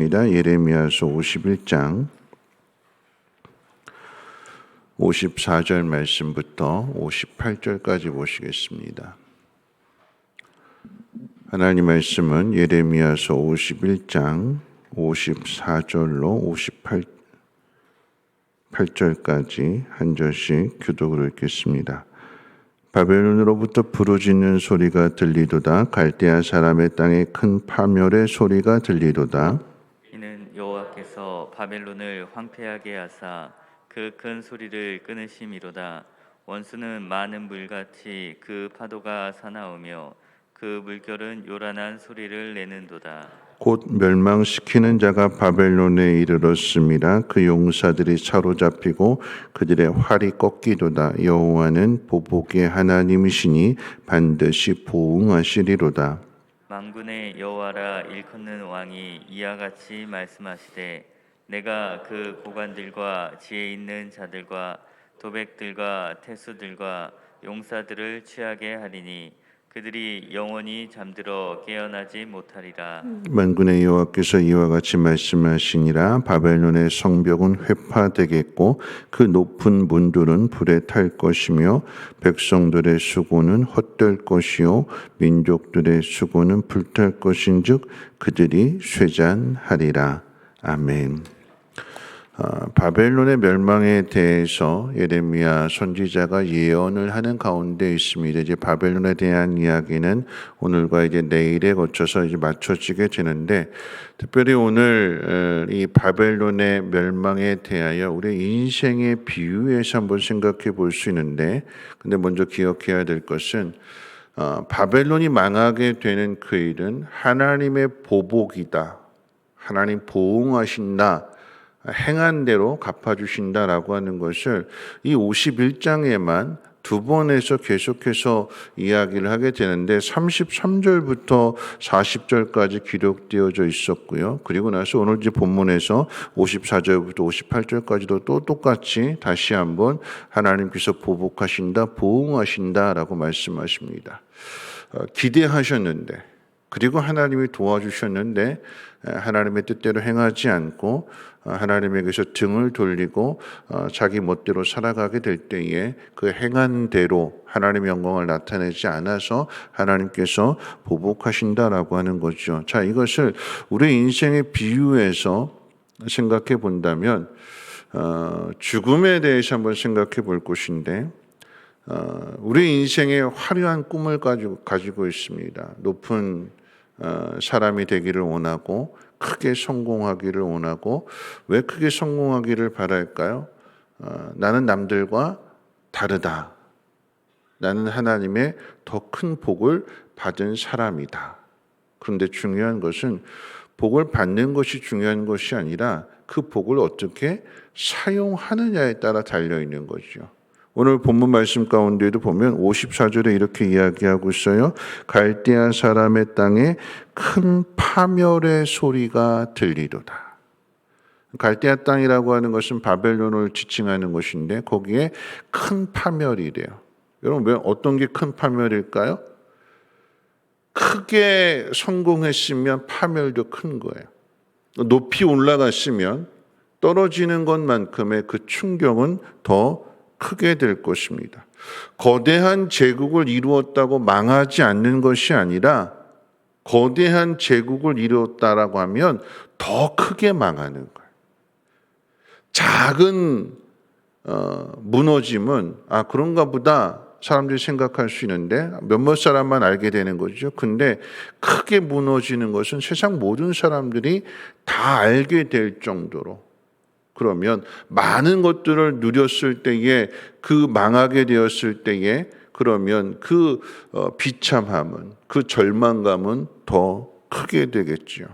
예레미야서 51장 54절 말씀부터 58절까지 보시겠습니다. 하나님 말씀은 예레미야서 51장 54절로 58절까지 한 절씩 교독으로 읽겠습니다. 바벨론으로부터 부르짖는 소리가 들리도다. 갈대아 사람의 땅에 큰 파멸의 소리가 들리도다. 이는 여호와께서 바벨론을 황폐하게 하사 그 큰 소리를 끊으심이로다. 원수는 많은 물같이 그 파도가 사나우며 그 물결은 요란한 소리를 내는도다. 곧 멸망시키는 자가 바벨론에 이르렀습니다. 그 용사들이 사로잡히고 그들의 활이 꺾이도다. 여호와는 보복의 하나님이시니 반드시 보응하시리로다. 만군의 여호와라 일컫는 왕이 이와 같이 말씀하시되 내가 그 고관들과 지혜 있는 자들과 도백들과 태수들과 용사들을 취하게 하리니 그들이 영원히 잠들어 깨어나지 못하리라. 만군의 여호와께서 이와 같이 말씀하시니라. 바벨론의 성벽은 회파되겠고 그 높은 문들은 불에 탈 것이며 백성들의 수고는 헛될 것이요 민족들의 수고는 불탈 것인즉 그들이 쇠잔하리라. 아멘. 바벨론의 멸망에 대해서 예레미야 선지자가 예언을 하는 가운데 있습니다. 이제 바벨론에 대한 이야기는 오늘과 이제 내일에 거쳐서 이제 맞춰지게 되는데, 특별히 오늘 이 바벨론의 멸망에 대하여 우리 인생의 비유에서 한번 생각해 볼 수 있는데, 근데 먼저 기억해야 될 것은 바벨론이 망하게 되는 그 일은 하나님의 보복이다. 하나님 보응하신다. 행한 대로 갚아주신다라고 하는 것을 이 51장에만 두 번에서 계속해서 이야기를 하게 되는데 33절부터 40절까지 기록되어져 있었고요. 그리고 나서 오늘 이제 본문에서 54절부터 58절까지도 또 똑같이 다시 한번 하나님께서 보복하신다, 보응하신다라고 말씀하십니다. 기대하셨는데 그리고 하나님이 도와주셨는데 하나님의 뜻대로 행하지 않고 하나님에게서 등을 돌리고 자기 멋대로 살아가게 될 때에 그 행한 대로 하나님의 영광을 나타내지 않아서 하나님께서 보복하신다라고 하는 거죠. 자, 이것을 우리 인생의 비유에서 생각해 본다면 죽음에 대해서 한번 생각해 볼 것인데 우리 인생의 화려한 꿈을 가지고 있습니다. 높은 사람이 되기를 원하고 크게 성공하기를 원하고 왜 크게 성공하기를 바랄까요? 나는 남들과 다르다. 나는 하나님의 더 큰 복을 받은 사람이다. 그런데 중요한 것은 복을 받는 것이 중요한 것이 아니라 그 복을 어떻게 사용하느냐에 따라 달려있는 거죠. 오늘 본문 말씀 가운데도 보면 54절에 이렇게 이야기하고 있어요. 갈대아 사람의 땅에 큰 파멸의 소리가 들리도다. 갈대아 땅이라고 하는 것은 바벨론을 지칭하는 것인데 거기에 큰 파멸이래요. 여러분 왜 어떤 게 큰 파멸일까요? 크게 성공했으면 파멸도 큰 거예요. 높이 올라갔으면 떨어지는 것만큼의 그 충격은 더 크게 될 것입니다. 거대한 제국을 이루었다고 망하지 않는 것이 아니라 거대한 제국을 이루었다라고 하면 더 크게 망하는 거예요. 작은 무너짐은 그런가 보다 사람들이 생각할 수 있는데 몇몇 사람만 알게 되는 거죠. 근데 크게 무너지는 것은 세상 모든 사람들이 다 알게 될 정도로 그러면 많은 것들을 누렸을 때에 그 망하게 되었을 때에 그러면 그 비참함은 그 절망감은 더 크게 되겠죠.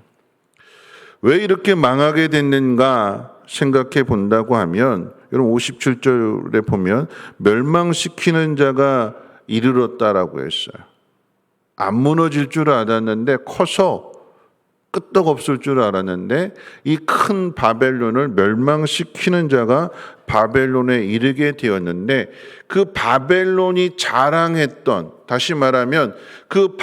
왜 이렇게 망하게 됐는가 생각해 본다고 하면 여러분 57절에 보면 멸망시키는 자가 이르렀다라고 했어요. 안 무너질 줄 알았는데 커서 끄떡없을 줄 알았는데 이 큰 바벨론을 멸망시키는 자가 바벨론에 이르게 되었는데 그 바벨론이 자랑했던 다시 말하면 그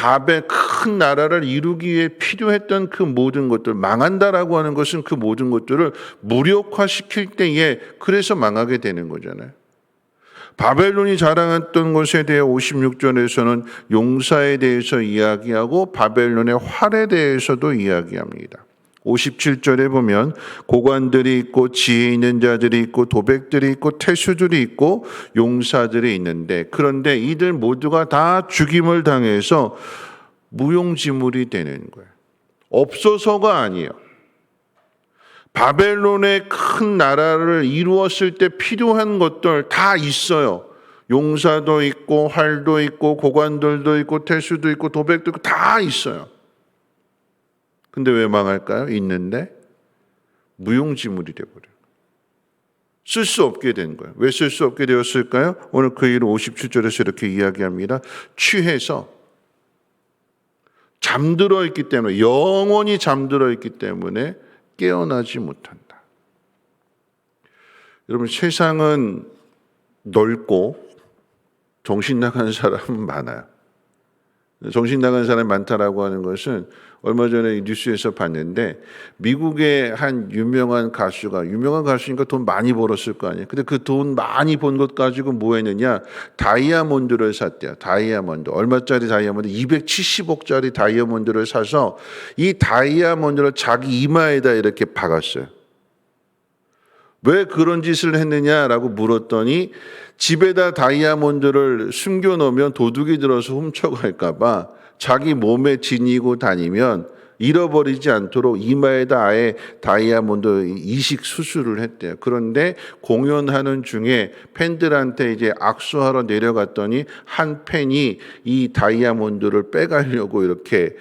큰 나라를 이루기 위해 필요했던 그 모든 것들, 망한다라고 하는 것은 그 모든 것들을 무력화시킬 때에 그래서 망하게 되는 거잖아요. 바벨론이 자랑했던 것에 대해 56절에서는 용사에 대해서 이야기하고 바벨론의 활에 대해서도 이야기합니다. 57절에 보면 고관들이 있고 지혜 있는 자들이 있고 도백들이 있고 태수들이 있고 용사들이 있는데, 그런데 이들 모두가 다 죽임을 당해서 무용지물이 되는 거예요. 없어서가 아니에요. 바벨론의 큰 나라를 이루었을 때 필요한 것들 다 있어요. 용사도 있고 활도 있고 고관들도 있고 태수도 있고 도백도 있고 다 있어요. 근데 왜 망할까요? 있는데 무용지물이 되어버려요. 쓸 수 없게 된 거예요. 왜 쓸 수 없게 되었을까요? 오늘 그 일을 57절에서 이렇게 이야기합니다. 취해서 잠들어 있기 때문에, 영원히 잠들어 있기 때문에 깨어나지 못한다. 여러분, 세상은 넓고 정신 나간 사람은 많아요. 정신 나간 사람이 많다라고 하는 것은 얼마 전에 뉴스에서 봤는데, 미국의 한 유명한 가수니까 돈 많이 벌었을 거 아니에요. 근데 그 돈 많이 번 것 가지고 뭐 했느냐? 다이아몬드를 샀대요. 다이아몬드. 얼마짜리 다이아몬드? 270억짜리 다이아몬드를 사서 이 다이아몬드를 자기 이마에다 이렇게 박았어요. 왜 그런 짓을 했느냐라고 물었더니, 집에다 다이아몬드를 숨겨놓으면 도둑이 들어서 훔쳐갈까 봐 자기 몸에 지니고 다니면 잃어버리지 않도록 이마에다 아예 다이아몬드 이식 수술을 했대요. 그런데 공연하는 중에 팬들한테 이제 악수하러 내려갔더니 한 팬이 이 다이아몬드를 빼가려고 이렇게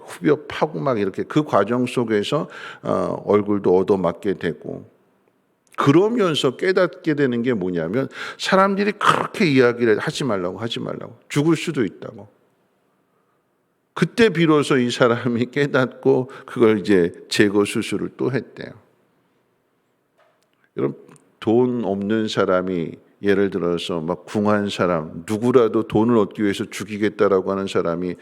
후벼 파고 막 이렇게, 그 과정 속에서 얼굴도 얻어맞게 되고, 그러면서 깨닫게 되는 게 뭐냐면, 사람들이 그렇게 이야기를 하지 말라고 죽을 수도 있다고. 그때 비로소 이 사람이 깨닫고 그걸 이제 제거 수술을 또 했대요. 여러분, 돈 없는 사람이, 예를 들어서 막 궁한 사람, 누구라도 돈을 얻기 위해서 죽이겠다라고 하는 사람이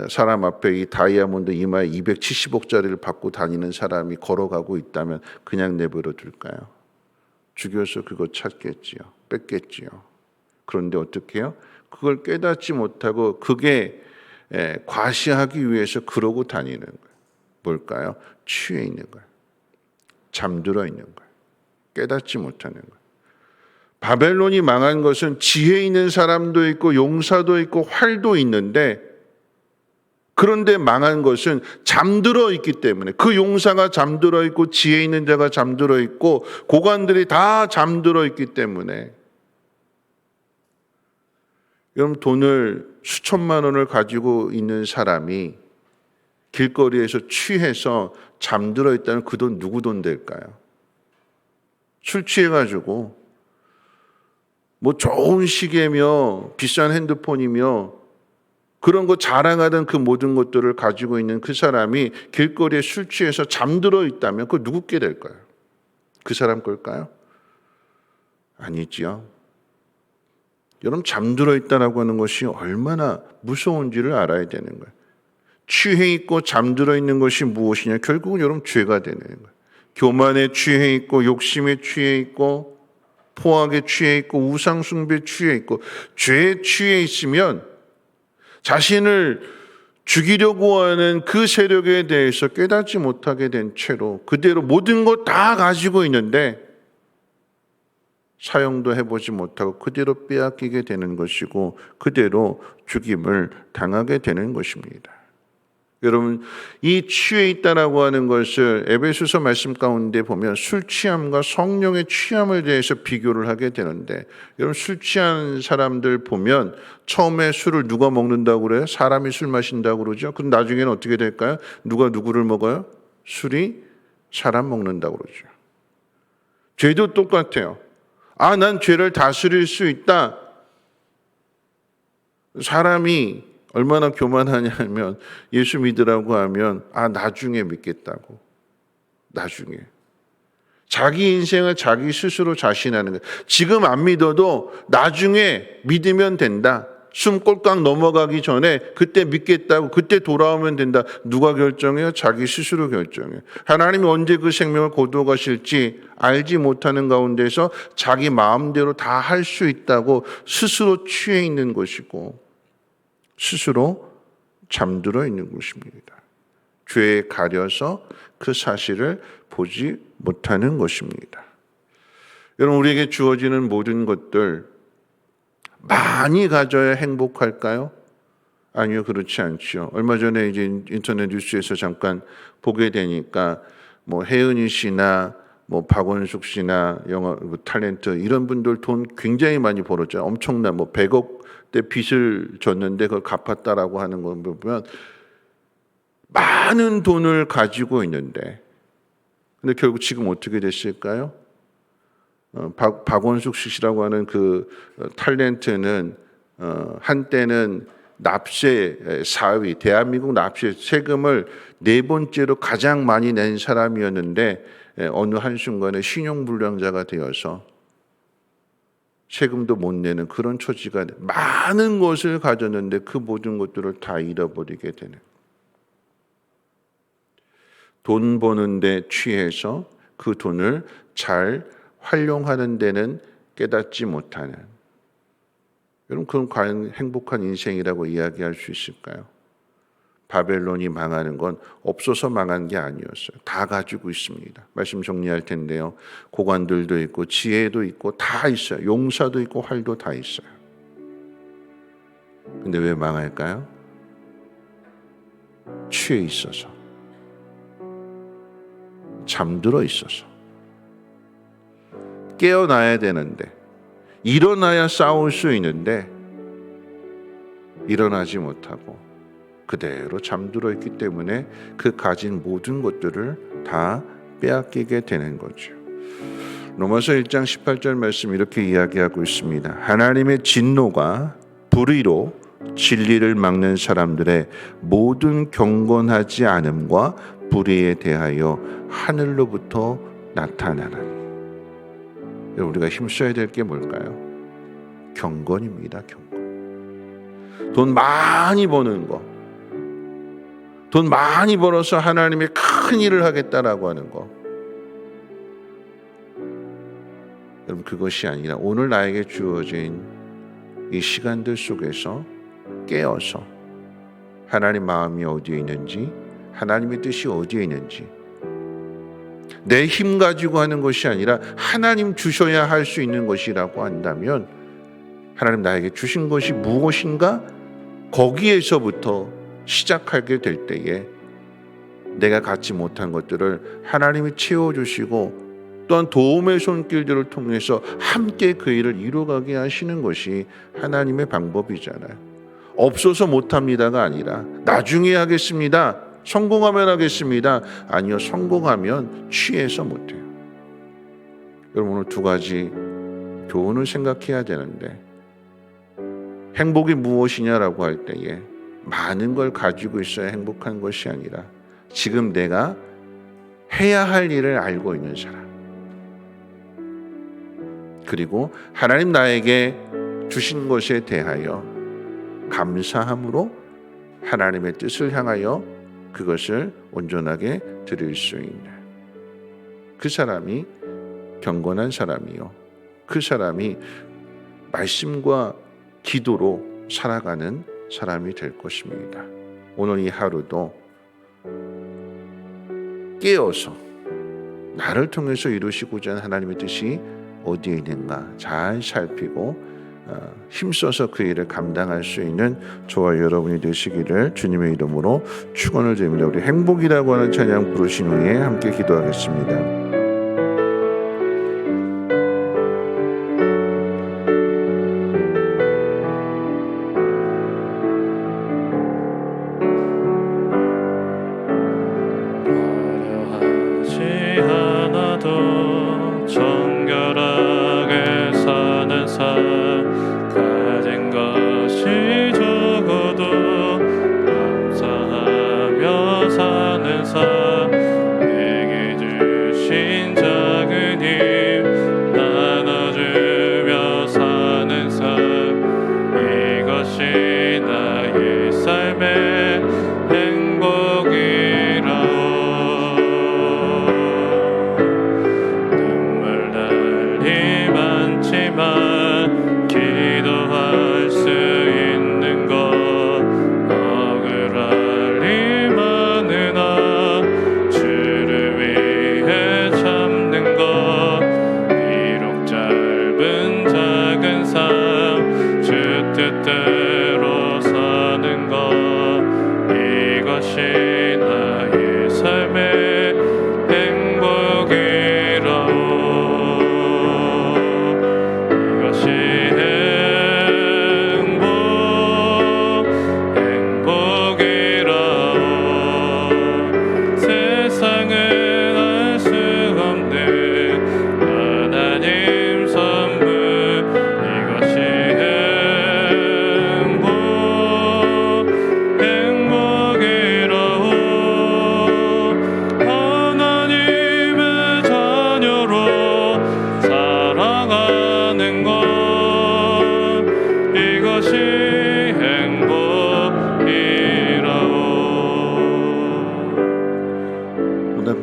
사람 앞에 이 다이아몬드 이마에 270억짜리를 받고 다니는 사람이 걸어가고 있다면 그냥 내버려 둘까요? 죽여서 그거 찾겠지요. 뺏겠지요. 그런데 어떻게 해요? 그걸 깨닫지 못하고 그게 과시하기 위해서 그러고 다니는 거예요. 뭘까요? 취해 있는 거예요. 잠들어 있는 거예요. 깨닫지 못하는 거예요. 바벨론이 망한 것은 지혜 있는 사람도 있고 용사도 있고 활도 있는데, 그런데 망한 것은 잠들어 있기 때문에, 그 용사가 잠들어 있고 지혜 있는 자가 잠들어 있고 고관들이 다 잠들어 있기 때문에. 여러분, 돈을 수천만 원을 가지고 있는 사람이 길거리에서 취해서 잠들어 있다면 그 돈 누구 돈 될까요? 술 취해가지고 뭐 좋은 시계며 비싼 핸드폰이며 그런 거 자랑하던 그 모든 것들을 가지고 있는 그 사람이 길거리에 술 취해서 잠들어 있다면 그거 누구께 될까요? 그 사람 걸까요? 아니지요. 여러분, 잠들어 있다라고 하는 것이 얼마나 무서운지를 알아야 되는 거예요. 취해 있고 잠들어 있는 것이 무엇이냐? 결국은 여러분 죄가 되는 거예요. 교만에 취해 있고 욕심에 취해 있고 포악에 취해 있고 우상 숭배에 취해 있고 죄에 취해 있으면 자신을 죽이려고 하는 그 세력에 대해서 깨닫지 못하게 된 채로 그대로 모든 것 다 가지고 있는데 사용도 해보지 못하고 그대로 빼앗기게 되는 것이고 그대로 죽임을 당하게 되는 것입니다. 여러분, 이 취해 있다라고 하는 것을 에베소서 말씀 가운데 보면 술 취함과 성령의 취함을 대해서 비교를 하게 되는데, 여러분, 술 취한 사람들 보면 처음에 술을 누가 먹는다고 그래요? 사람이 술 마신다고 그러죠. 그럼 나중에는 어떻게 될까요? 누가 누구를 먹어요? 술이 사람 먹는다고 그러죠. 죄도 똑같아요. 아, 난 죄를 다스릴 수 있다. 사람이 얼마나 교만하냐면 예수 믿으라고 하면 나중에 믿겠다고. 나중에. 자기 인생을 자기 스스로 자신하는 거예요. 지금 안 믿어도 나중에 믿으면 된다. 숨 꼴깍 넘어가기 전에 그때 믿겠다고, 그때 돌아오면 된다. 누가 결정해요? 자기 스스로 결정해요. 하나님이 언제 그 생명을 거두어 가실지 알지 못하는 가운데서 자기 마음대로 다 할 수 있다고 스스로 취해 있는 것이고 스스로 잠들어 있는 것입니다. 죄에 가려서 그 사실을 보지 못하는 것입니다. 여러분, 우리에게 주어지는 모든 것들 많이 가져야 행복할까요? 아니요, 그렇지 않죠. 얼마 전에 이제 인터넷 뉴스에서 잠깐 보게 되니까 뭐 혜은이 씨나 뭐 박원숙 씨나 영화 탤런트 이런 분들 돈 굉장히 많이 벌었죠. 엄청난 뭐 100억대 빚을 졌는데 그걸 갚았다라고 하는 거 보면 많은 돈을 가지고 있는데, 근데 결국 지금 어떻게 됐을까요? 박원숙 씨라고 하는 그 탤런트는 한때는 납세 4위, 대한민국 납세 세금을 4번째로 가장 많이 낸 사람이었는데 어느 한순간에 신용불량자가 되어서 세금도 못 내는 그런 처지가, 많은 것을 가졌는데 그 모든 것들을 다 잃어버리게 되는, 돈 버는 데 취해서 그 돈을 잘 활용하는 데는 깨닫지 못하는, 여러분, 그건 과연 행복한 인생이라고 이야기할 수 있을까요? 바벨론이 망하는 건 없어서 망한 게 아니었어요. 다 가지고 있습니다. 말씀 정리할 텐데요. 고관들도 있고 지혜도 있고 다 있어요. 용사도 있고 활도 다 있어요. 근데 왜 망할까요? 취해 있어서, 잠들어 있어서. 깨어나야 되는데, 일어나야 싸울 수 있는데 일어나지 못하고 그대로 잠들어 있기 때문에 그 가진 모든 것들을 다 빼앗기게 되는 거죠. 로마서 1장 18절 말씀 이렇게 이야기하고 있습니다. 하나님의 진노가 불의로 진리를 막는 사람들의 모든 경건하지 않음과 불의에 대하여 하늘로부터 나타나나니. 우리가 힘써야 될 게 뭘까요? 경건입니다. 경건. 돈 많이 버는 거, 돈 많이 벌어서 하나님의 큰 일을 하겠다라고 하는 거, 여러분, 그것이 아니라 오늘 나에게 주어진 이 시간들 속에서 깨어서 하나님 마음이 어디에 있는지, 하나님의 뜻이 어디에 있는지, 내 힘 가지고 하는 것이 아니라 하나님 주셔야 할 수 있는 것이라고 한다면, 하나님 나에게 주신 것이 무엇인가, 거기에서부터 시작하게 될 때에 내가 갖지 못한 것들을 하나님이 채워주시고 또한 도움의 손길들을 통해서 함께 그 일을 이루어가게 하시는 것이 하나님의 방법이잖아요. 없어서 못합니다가 아니라 나중에 하겠습니다, 성공하면 하겠습니다. 아니요, 성공하면 취해서 못해요. 여러분, 오늘 두 가지 교훈을 생각해야 되는데, 행복이 무엇이냐라고 할 때에 많은 걸 가지고 있어야 행복한 것이 아니라 지금 내가 해야 할 일을 알고 있는 사람, 그리고 하나님 나에게 주신 것에 대하여 감사함으로 하나님의 뜻을 향하여 그것을 온전하게 드릴 수 있는 그 사람이 경건한 사람이요, 그 사람이 말씀과 기도로 살아가는 사람이 될 것입니다. 오늘 이 하루도 깨어서 나를 통해서 이루시고자 하는 하나님의 뜻이 어디에 있는가 잘 살피고 힘써서 그 일을 감당할 수 있는 저와 여러분이 되시기를 주님의 이름으로 축원을 드립니다. 우리 행복이라고 하는 찬양 부르신 후에 함께 기도하겠습니다. 내게 주신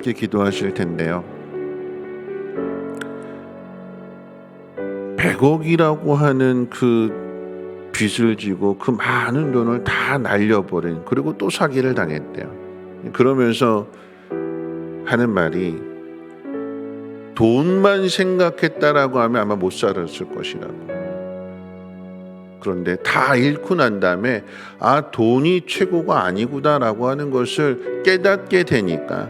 이렇게 기도하실 텐데요. 100억이라고 하는 그 빚을 지고 그 많은 돈을 다 날려버린, 그리고 또 사기를 당했대요. 그러면서 하는 말이, 돈만 생각했다라고 하면 아마 못 살았을 것이라고. 그런데 다 잃고 난 다음에 돈이 최고가 아니구나라고 하는 것을 깨닫게 되니까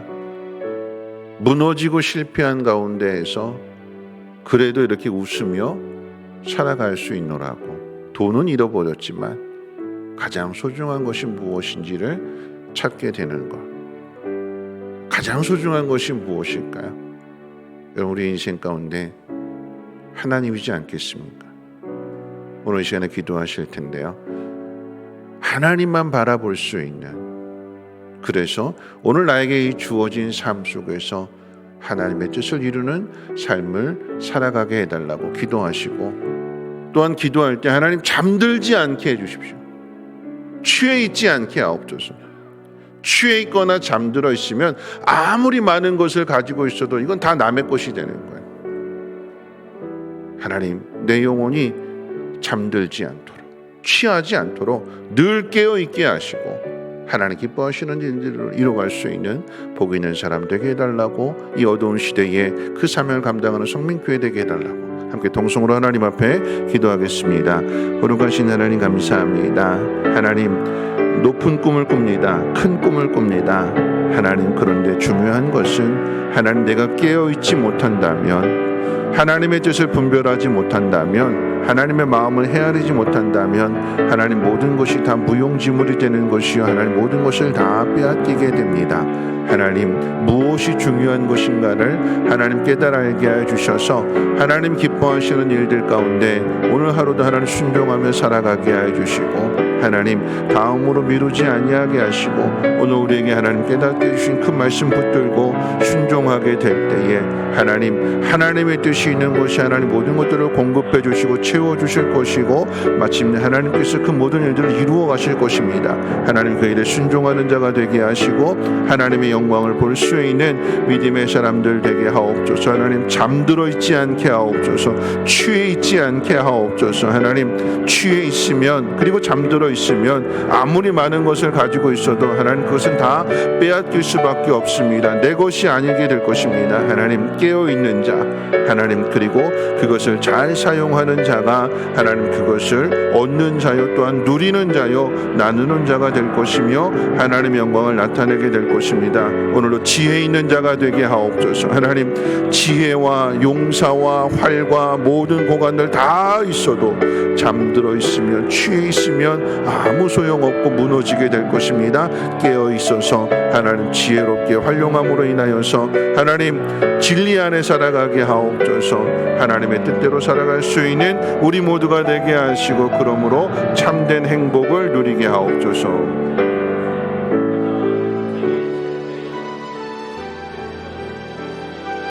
무너지고 실패한 가운데에서 그래도 이렇게 웃으며 살아갈 수 있노라고. 돈은 잃어버렸지만 가장 소중한 것이 무엇인지를 찾게 되는 것. 가장 소중한 것이 무엇일까요? 여러분, 우리 인생 가운데 하나님이지 않겠습니까? 오늘 이 시간에 기도하실 텐데요. 하나님만 바라볼 수 있는, 그래서 오늘 나에게 이 주어진 삶 속에서 하나님의 뜻을 이루는 삶을 살아가게 해달라고 기도하시고, 또한 기도할 때 하나님 잠들지 않게 해주십시오. 취해 있지 않게 하옵소서. 취해 있거나 잠들어 있으면 아무리 많은 것을 가지고 있어도 이건 다 남의 것이 되는 거예요. 하나님, 내 영혼이 잠들지 않도록, 취하지 않도록 늘 깨어있게 하시고 하나님 기뻐하시는 일들을 이뤄갈 수 있는 복 있는 사람 되게 해달라고, 이 어두운 시대에 그 사명을 감당하는 성민교회 되게 해달라고 함께 동성으로 하나님 앞에 기도하겠습니다. 거룩하신 하나님 감사합니다. 하나님, 높은 꿈을 꿉니다. 큰 꿈을 꿉니다. 하나님, 그런데 중요한 것은 하나님, 내가 깨어있지 못한다면, 하나님의 뜻을 분별하지 못한다면, 하나님의 마음을 헤아리지 못한다면 하나님, 모든 것이 다 무용지물이 되는 것이요, 하나님 모든 것을 다 빼앗기게 됩니다. 하나님, 무엇이 중요한 것인가를 하나님 깨달아 알게 하여 주셔서 하나님 기뻐하시는 일들 가운데 오늘 하루도 하나님 순종하며 살아가게 하여 주시고, 하나님 다음으로 미루지 아니하게 하시고, 오늘 우리에게 하나님 깨닫게 해주신 그 말씀 붙들고 순종하게 될 때에 하나님, 하나님의 뜻이 있는 것이 하나님 모든 것들을 공급해 주시고 채워주실 것이고, 마침내 하나님께서 그 모든 일들을 이루어 가실 것입니다. 하나님, 그 일에 순종하는 자가 되게 하시고 하나님의 영광을 볼 수 있는 믿음의 사람들 되게 하옵소서. 하나님, 잠들어 있지 않게 하옵소서. 취해 있지 않게 하옵소서. 하나님, 취해 있으면, 그리고 잠들어 있으면 아무리 많은 것을 가지고 있어도 하나님, 그것은 다 빼앗길 수밖에 없습니다. 내 것이 아니게 될 것입니다. 하나님, 깨어있는 자, 하나님, 그리고 그것을 잘 사용하는 자가 하나님, 그것을 얻는 자요, 또한 누리는 자요, 나누는 자가 될 것이며 하나님의 영광을 나타내게 될 것입니다. 오늘도 지혜 있는 자가 되게 하옵소서. 하나님, 지혜와 용사와 활과 모든 고관들 다 있어도 잠들어 있으면, 취해 있으면 아무 소용없고 무너지게 될 것입니다. 깨어 있어서 하나님 지혜롭게 활용함으로 인하여서 하나님 진리 안에 살아가게 하옵소서. 하나님의 뜻대로 살아갈 수 있는 우리 모두가 되게 하시고, 그러므로 참된 행복을 누리게 하옵소서.